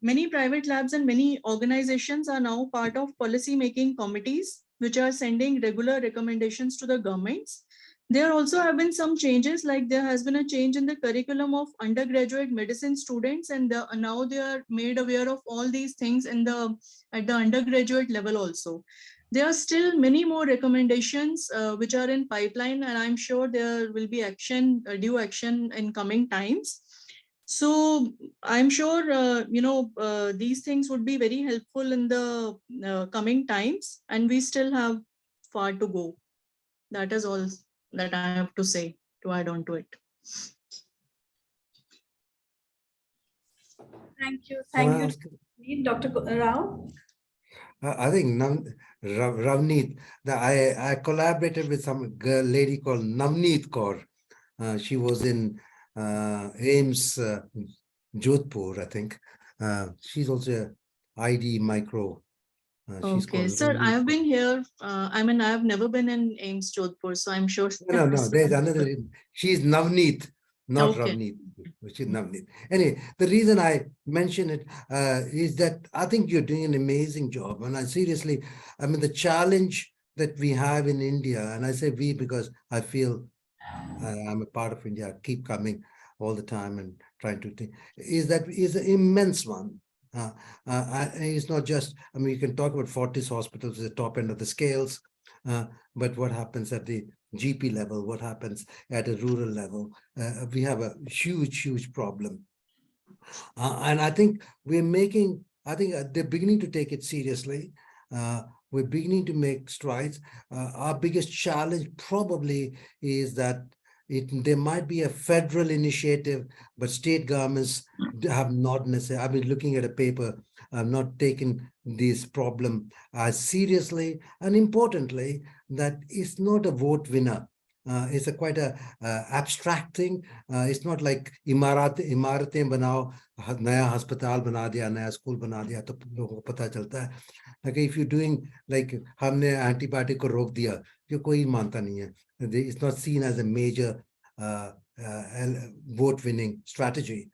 many private labs and many organizations are now part of policy-making committees, which are sending regular recommendations to the governments. There also have been some changes, like there has been a change in the curriculum of undergraduate medicine students, and now they are made aware of all these things at the undergraduate level also. There are still many more recommendations which are in pipeline, and I'm sure there will be due action in coming times. So I'm sure these things would be very helpful in the coming times, and we still have far to go. That is all that I have to say to add on to it. Thank you. Can I Thank ask- you, Dr. Rao. I think Ravneet, I collaborated with some lady called Navneet Kaur. She was in AIMS Jodhpur, I think. She's also a ID micro. She's Okay, called sir, I Navneet have Kaur. been here. I mean, I have never been in AIMS Jodhpur, so I'm sure. No. There's another. She's Navneet, not Okay. Ravneet. She's Navneet. Anyway, the reason I mention it is that I think you're doing an amazing job. And I mean, the challenge that we have in India, and I say we because I feel I'm a part of India, I keep coming all the time and trying to think, is an immense one. It's not just, I mean, you can talk about Fortis hospitals at the top end of the scales, but what happens at the GP level, what happens at a rural level, we have a huge problem. And I think they're beginning to take it seriously. We're beginning to make strides. Our biggest challenge probably is that there might be a federal initiative, but state governments have not necessarily. I've been looking at a paper, not taken this problem as seriously, and importantly, that it's not a vote winner. It's quite a abstract thing. It's not like इमारतें बनाओ, नया अस्पताल बना दिया, नया school बना दिया, तो लोगों को पता चलता है. Like if you're doing like हमने antibiotic को रोक दिया, जो कोई मानता नहीं है. It's not seen as a major vote-winning strategy.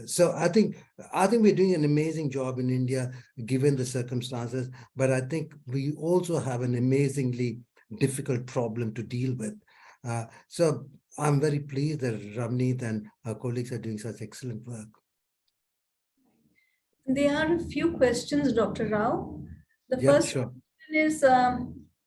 So I think we're doing an amazing job in India, given the circumstances. But I think we also have an amazingly difficult problem to deal with. So I'm very pleased that Ravneet and her colleagues are doing such excellent work. There are a few questions, Dr. Rao. The Yeah, first sure. question is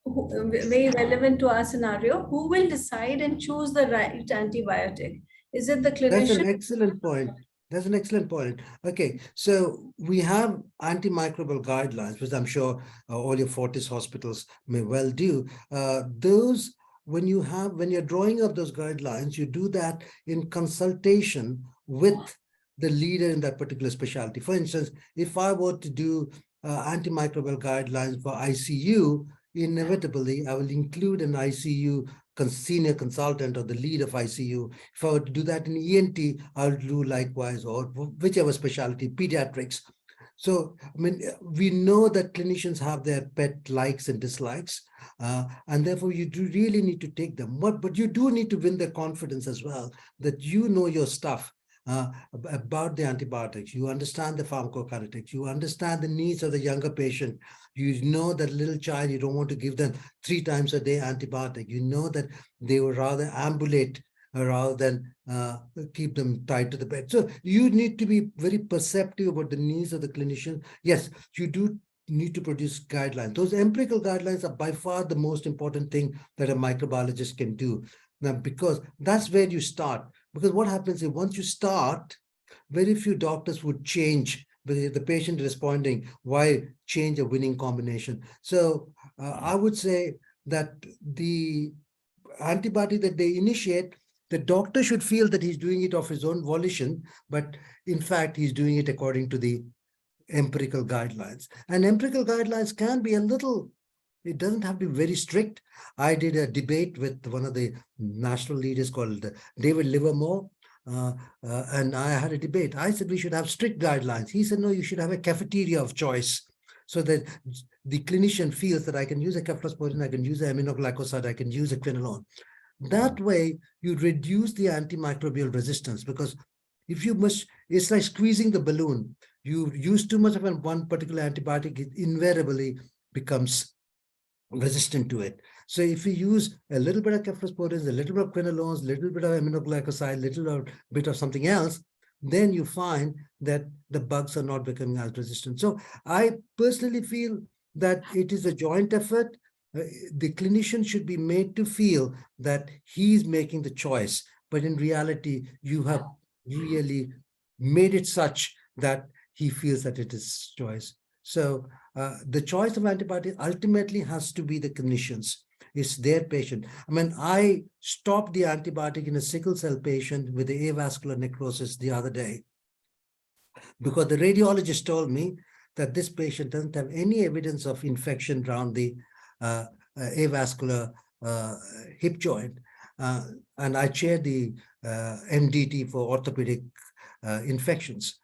very relevant to our scenario. Who will decide and choose the right antibiotic? Is it the clinician? That's an excellent point. That's an excellent point. Okay, so we have antimicrobial guidelines, which I'm sure all your Fortis hospitals may well do. Those, when you're drawing up those guidelines, you do that in consultation with the leader in that particular specialty. For instance, if I were to do antimicrobial guidelines for ICU, inevitably I will include an ICU senior consultant or the lead of ICU. If I were to do that in ENT, I'll do likewise, or whichever specialty, pediatrics. So, I mean, we know that clinicians have their pet likes and dislikes, and therefore you do really need to take them. But you do need to win their confidence as well, that you know your stuff. About the antibiotics, you understand the pharmacokinetics, you understand the needs of the younger patient, you know that little child, you don't want to give them 3 times a day antibiotic, you know that they would rather ambulate rather than keep them tied to the bed. So you need to be very perceptive about the needs of the clinician. Yes, you do need to produce guidelines. Those empirical guidelines are by far the most important thing that a microbiologist can do. Now, because that's where you start. Because what happens is once you start, very few doctors would change the patient responding. Why change a winning combination? So I would say that the antibody that they initiate, the doctor should feel that he's doing it of his own volition, but in fact, he's doing it according to the empirical guidelines. And empirical guidelines can be a little, it doesn't have to be very strict. I did a debate with one of the national leaders called David Livermore, and I had a debate. I said we should have strict guidelines. He said, no, you should have a cafeteria of choice, so that the clinician feels that I can use a cephalosporin, I can use an aminoglycoside, I can use a quinolone. That way, you reduce the antimicrobial resistance, because if you must, it's like squeezing the balloon. You use too much of one particular antibiotic, it invariably becomes resistant to it. So if you use a little bit of cephalosporins, a little bit of quinolones, a little bit of aminoglycoside, a little bit of something else, then you find that the bugs are not becoming as resistant. So I personally feel that it is a joint effort. The clinician should be made to feel that he's making the choice, but in reality, you have really made it such that he feels that it is choice. So the choice of antibiotics ultimately has to be the clinician's. It's their patient. I mean, I stopped the antibiotic in a sickle cell patient with the avascular necrosis the other day, because the radiologist told me that this patient doesn't have any evidence of infection around the avascular hip joint. And I chair the MDT for orthopedic infections.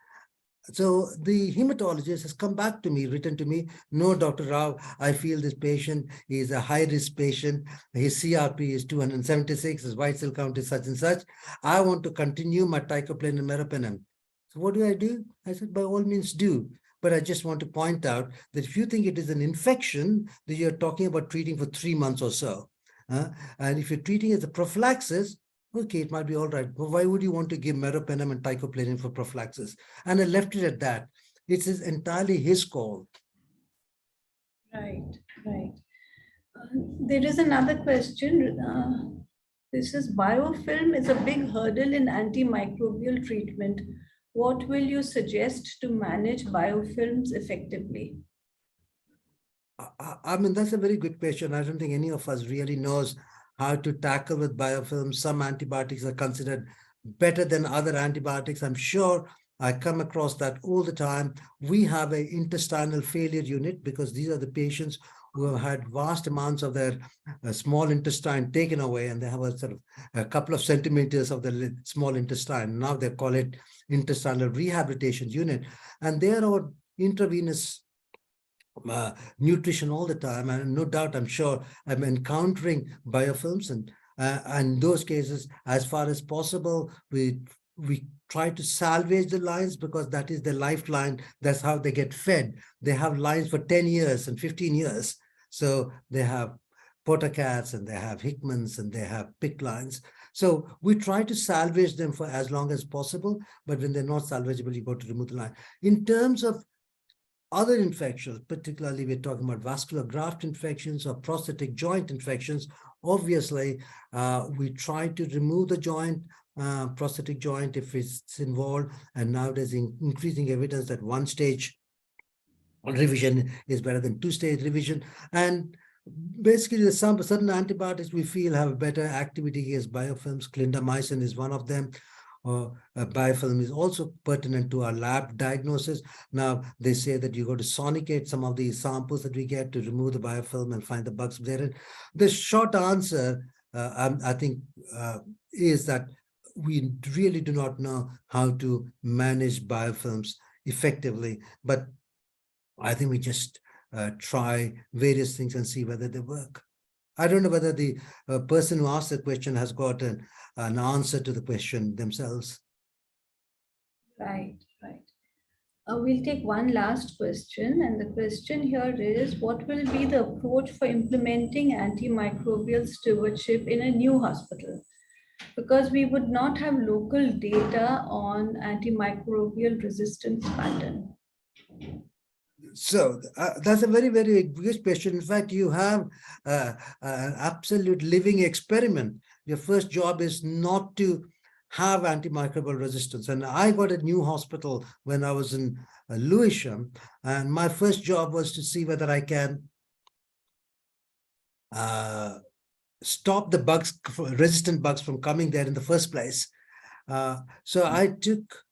So the hematologist has come back to me, written to me, no, Dr. Rao, I feel this patient is a high-risk patient. His CRP is 276, his white cell count is such and such. I want to continue my teicoplanin and meropenem. So what do? I said, by all means do. But I just want to point out that if you think it is an infection, that you're talking about treating for 3 months or so. And if you're treating as a prophylaxis, okay, it might be all right, but why would you want to give meropenem and teicoplanin for prophylaxis? And I left it at that. It is entirely his call. Right, right. There is another question. This is biofilm is a big hurdle in antimicrobial treatment. What will you suggest to manage biofilms effectively? I mean, that's a very good question. I don't think any of us really knows how to tackle with biofilms. Some antibiotics are considered better than other antibiotics. I'm sure I come across that all the time. We have an intestinal failure unit because these are the patients who have had vast amounts of their small intestine taken away, and they have a sort of a couple of centimeters of the small intestine. Now they call it intestinal rehabilitation unit, and they are on intravenous nutrition all the time, and no doubt, I'm sure I'm encountering biofilms, and in those cases, as far as possible, we try to salvage the lines, because that is the lifeline. That's how they get fed. They have lines for 10 years and 15 years. So they have Portacats and they have Hickmans and they have PICC lines. So we try to salvage them for as long as possible, but when they're not salvageable, you got to remove the line. In terms of other infections, particularly we're talking about vascular graft infections or prosthetic joint infections, obviously we try to remove the joint, prosthetic joint if it's involved, and now there's increasing evidence that one-stage revision is better than two-stage revision. And basically there's some certain antibiotics we feel have better activity against biofilms. Clindamycin is one of them. Biofilm is also pertinent to our lab diagnosis. Now, they say that you got to sonicate some of these samples that we get to remove the biofilm and find the bugs therein. The short answer, I think, is that we really do not know how to manage biofilms effectively, but I think we just try various things and see whether they work. I don't know whether the person who asked the question has got an answer to the question themselves. Right, right. We'll take one last question, and the question here is, what will be the approach for implementing antimicrobial stewardship in a new hospital? Because we would not have local data on antimicrobial resistance pattern. So that's a very, very good question. In fact, you have an absolute living experiment. Your first job is not to have antimicrobial resistance. And I got a new hospital when I was in Lewisham, and my first job was to see whether I can stop the bugs, resistant bugs from coming there in the first place. So I took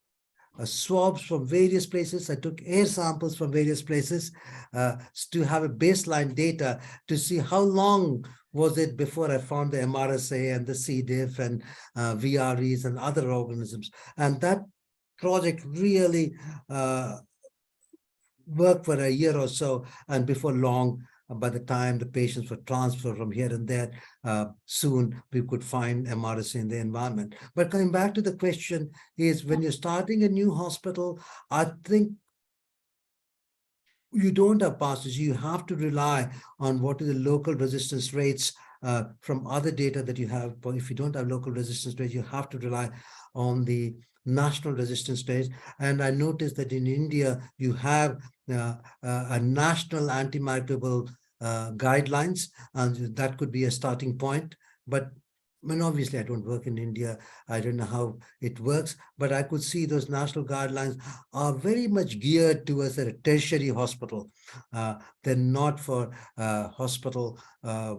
swabs from various places. I took air samples from various places to have a baseline data to see how long was it before I found the MRSA and the C. diff and VREs and other organisms. And that project really worked for a year or so. And before long, by the time the patients were transferred from here and there, soon we could find MRSA in the environment. But coming back to the question is, when you're starting a new hospital, I think you don't have passes. You have to rely on what are the local resistance rates from other data that you have. But if you don't have local resistance rates, you have to rely on the national resistance rates. And I noticed that in India, you have a national antimicrobial guidelines, and that could be a starting point. But I mean, obviously, I don't work in India. I don't know how it works, but I could see those national guidelines are very much geared towards a tertiary hospital. They're not for a hospital,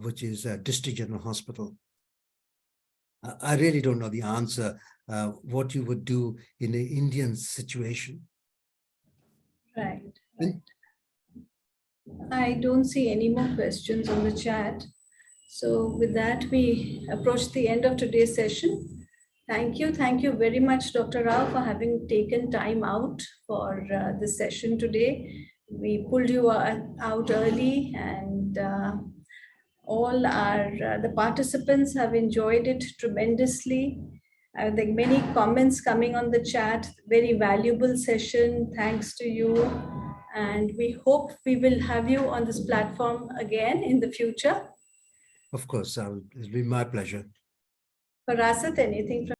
which is a district general hospital. I really don't know the answer, what you would do in an Indian situation. Right. I don't see any more questions on the chat. So with that, we approach the end of today's session. Thank you. Thank you very much, Dr. Rao, for having taken time out for this session today. We pulled you out early, and all the participants have enjoyed it tremendously. I think many comments coming on the chat, very valuable session. Thanks to you. And we hope we will have you on this platform again in the future. Of course, it'll be my pleasure. Parasat, anything from